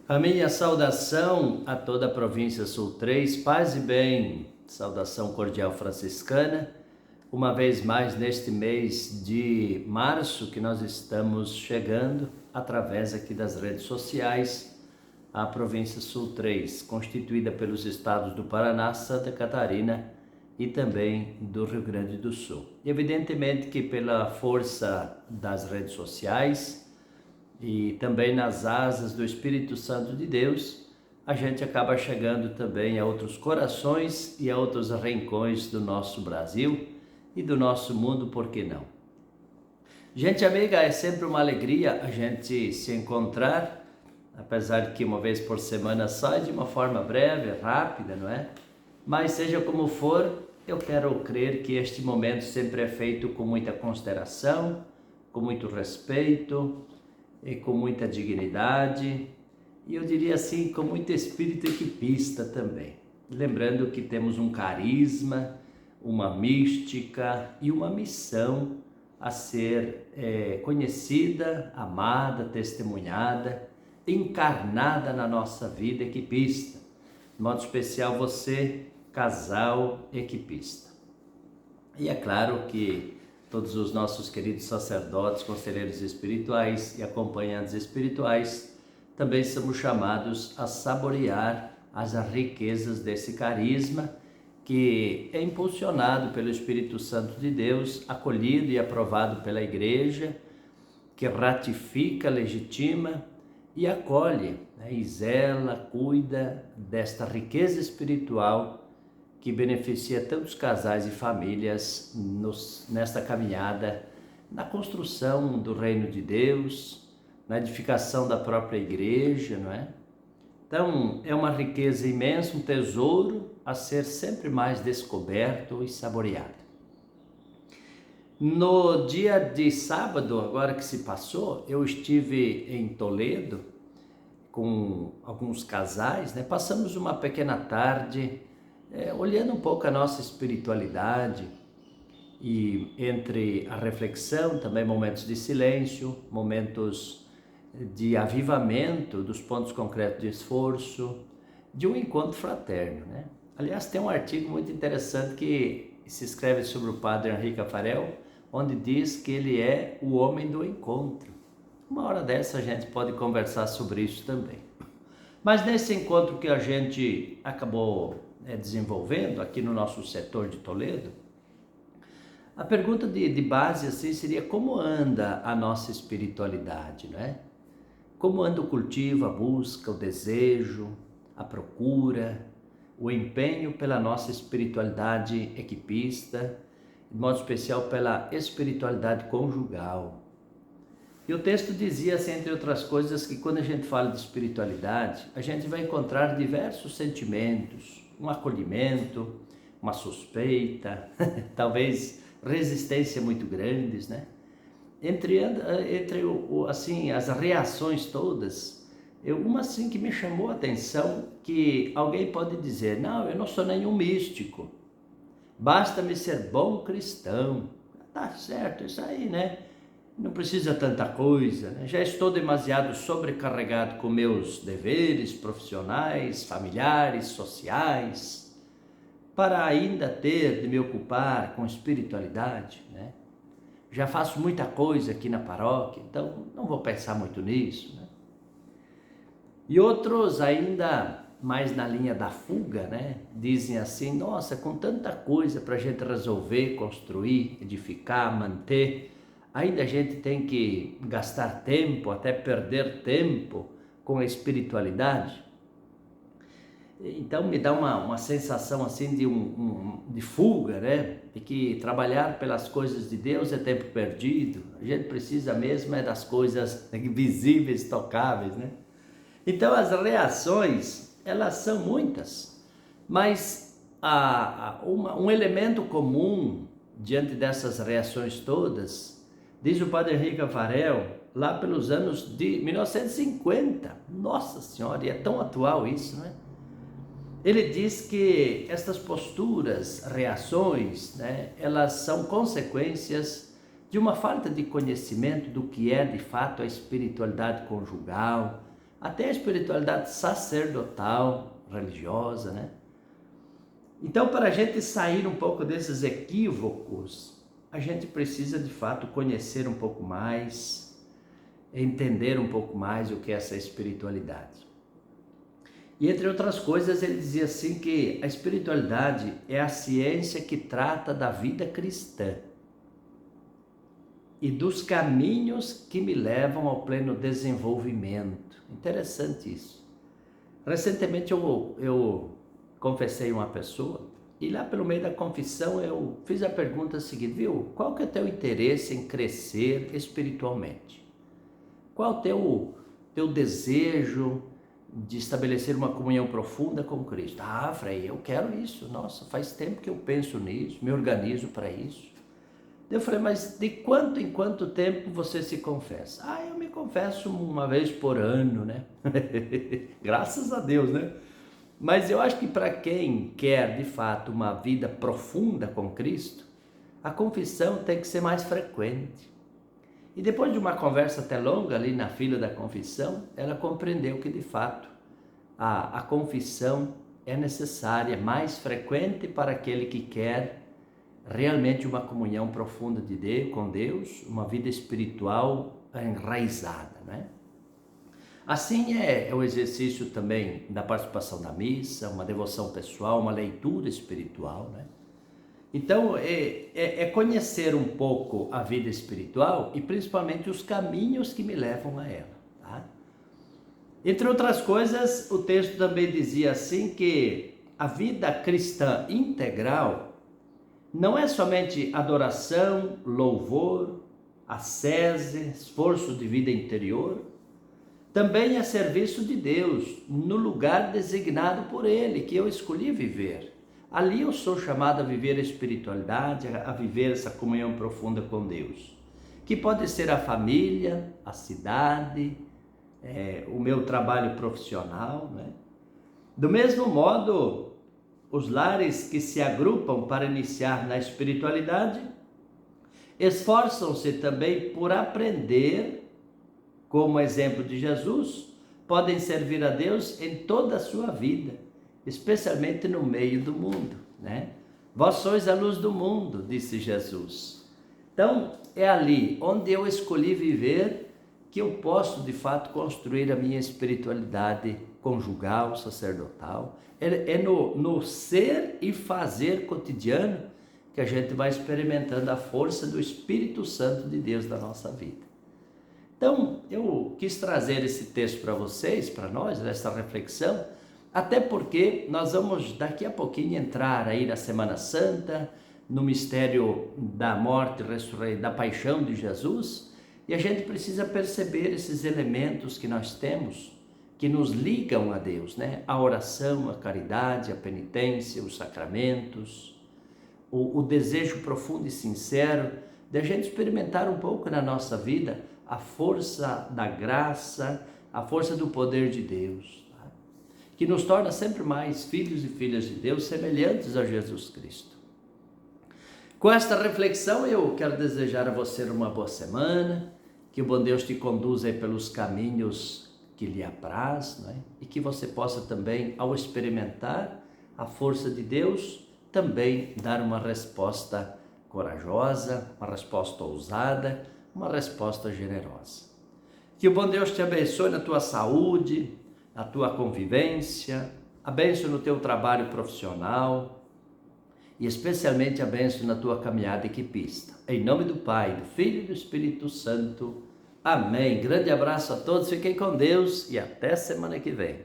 A minha saudação a toda a província Sul 3, paz e bem, saudação cordial franciscana, uma vez mais neste mês de março que nós estamos chegando através aqui das redes sociais, a província Sul 3, constituída pelos estados do Paraná, Santa Catarina e também do Rio Grande do Sul. Evidentemente que pela força das redes sociais, e também nas asas do Espírito Santo de Deus, a gente acaba chegando também a outros corações e a outros rincões do nosso Brasil e do nosso mundo, por que não? Gente amiga, é sempre uma alegria a gente se encontrar, apesar de que uma vez por semana sai de uma forma breve, rápida, não é? Mas seja como for, eu quero crer que este momento sempre é feito com muita consideração, com muito respeito, e com muita dignidade, e eu diria assim, com muito espírito equipista também. Lembrando que temos um carisma, uma mística e uma missão a ser conhecida, amada, testemunhada, encarnada na nossa vida equipista. De modo especial você, casal equipista. E é claro que todos os nossos queridos sacerdotes, conselheiros espirituais e acompanhantes espirituais, também somos chamados a saborear as riquezas desse carisma que é impulsionado pelo Espírito Santo de Deus, acolhido e aprovado pela Igreja, que ratifica, legitima e acolhe, e zela, cuida desta riqueza espiritual que beneficia tantos casais e famílias nesta caminhada, na construção do reino de Deus, na edificação da própria igreja, não é? Então, é uma riqueza imensa, um tesouro a ser sempre mais descoberto e saboreado. No dia de sábado, agora que se passou, eu estive em Toledo com alguns casais, né? Passamos uma pequena tarde olhando um pouco a nossa espiritualidade e entre a reflexão, também momentos de silêncio, momentos de avivamento dos pontos concretos de esforço, de um encontro fraterno, né? Aliás, tem um artigo muito interessante que se escreve sobre o padre Henrique Farel, onde diz que ele é o homem do encontro. Uma hora dessa a gente pode conversar sobre isso também. Mas nesse encontro que a gente acabou desenvolvendo aqui no nosso setor de Toledo, a pergunta de base assim seria: como anda a nossa espiritualidade, né? Como anda o cultivo, a busca, o desejo, a procura, o empenho pela nossa espiritualidade equipista, de modo especial pela espiritualidade conjugal. E o texto dizia, assim, entre outras coisas, que quando a gente fala de espiritualidade, a gente vai encontrar diversos sentimentos, um acolhimento, uma suspeita, talvez resistência muito grandes, né? Entre assim, as reações todas, uma assim que me chamou a atenção, que alguém pode dizer: não, eu não sou nenhum místico, basta-me ser bom cristão. Tá certo, isso aí, né? Não precisa tanta coisa, né? Já estou demasiado sobrecarregado com meus deveres profissionais, familiares, sociais, para ainda ter de me ocupar com espiritualidade, né? Já faço muita coisa aqui na paróquia, então não vou pensar muito nisso, né? E outros ainda mais na linha da fuga, né? Dizem assim: nossa, com tanta coisa para a gente resolver, construir, edificar, manter, ainda a gente tem que gastar tempo, até perder tempo com a espiritualidade. Então me dá uma sensação assim de fuga, né? De que trabalhar pelas coisas de Deus é tempo perdido. A gente precisa mesmo das coisas visíveis, tocáveis, né? Então as reações, elas são muitas, mas um elemento comum diante dessas reações todas, diz o padre Henrique Farel, lá pelos anos de 1950, nossa senhora, e é tão atual isso, não é? Ele diz que estas posturas, reações, né, elas são consequências de uma falta de conhecimento do que é de fato a espiritualidade conjugal, até a espiritualidade sacerdotal, religiosa, né? Então, para a gente sair um pouco desses equívocos, a gente precisa de fato conhecer um pouco mais, entender um pouco mais o que é essa espiritualidade. E entre outras coisas, ele dizia assim que a espiritualidade é a ciência que trata da vida cristã e dos caminhos que me levam ao pleno desenvolvimento. Interessante isso. Recentemente eu confessei uma pessoa e lá pelo meio da confissão eu fiz a pergunta seguinte, viu? Qual que é o teu interesse em crescer espiritualmente? Qual é o teu desejo de estabelecer uma comunhão profunda com Cristo? Ah, Frei, eu quero isso. Nossa, faz tempo que eu penso nisso, me organizo para isso. Eu falei, mas de quanto em quanto tempo você se confessa? Ah, eu me confesso uma vez por ano, né? Graças a Deus, né? Mas eu acho que para quem quer de fato uma vida profunda com Cristo, a confissão tem que ser mais frequente. E depois de uma conversa até longa ali na fila da confissão, ela compreendeu que de fato a confissão é necessária, mais frequente para aquele que quer realmente uma comunhão profunda com Deus, uma vida espiritual enraizada, né? Assim é o exercício também da participação na missa, uma devoção pessoal, uma leitura espiritual, né? Então, é conhecer um pouco a vida espiritual e principalmente os caminhos que me levam a ela, tá? Entre outras coisas, o texto também dizia assim que a vida cristã integral não é somente adoração, louvor, ascese, esforço de vida interior, também é serviço de Deus no lugar designado por Ele, que eu escolhi viver. Ali eu sou chamado a viver a espiritualidade, a viver essa comunhão profunda com Deus, que pode ser a família, a cidade, o meu trabalho profissional, né? Do mesmo modo, os lares que se agrupam para iniciar na espiritualidade esforçam-se também por aprender, como exemplo de Jesus, podem servir a Deus em toda a sua vida, especialmente no meio do mundo, né? Vós sois a luz do mundo, disse Jesus. Então, é ali onde eu escolhi viver que eu posso, de fato, construir a minha espiritualidade conjugal, sacerdotal. É no ser e fazer cotidiano que a gente vai experimentando a força do Espírito Santo de Deus na nossa vida. Então, eu quis trazer esse texto para vocês, para nós, nessa reflexão, até porque nós vamos daqui a pouquinho entrar aí na Semana Santa, no mistério da morte, da paixão de Jesus, e a gente precisa perceber esses elementos que nós temos, que nos ligam a Deus, né? A oração, a caridade, a penitência, os sacramentos, o desejo profundo e sincero de a gente experimentar um pouco na nossa vida a força da graça, a força do poder de Deus, tá? Que nos torna sempre mais filhos e filhas de Deus, semelhantes a Jesus Cristo. Com esta reflexão, eu quero desejar a você uma boa semana, que o bom Deus te conduza aí pelos caminhos que lhe apraz, né? E que você possa também, ao experimentar a força de Deus, também dar uma resposta corajosa, uma resposta ousada, uma resposta generosa. Que o bom Deus te abençoe na tua saúde, na tua convivência, abençoe no teu trabalho profissional e especialmente abençoe na tua caminhada equipista. Em nome do Pai, do Filho e do Espírito Santo. Amém. Grande abraço a todos, fiquem com Deus e até semana que vem.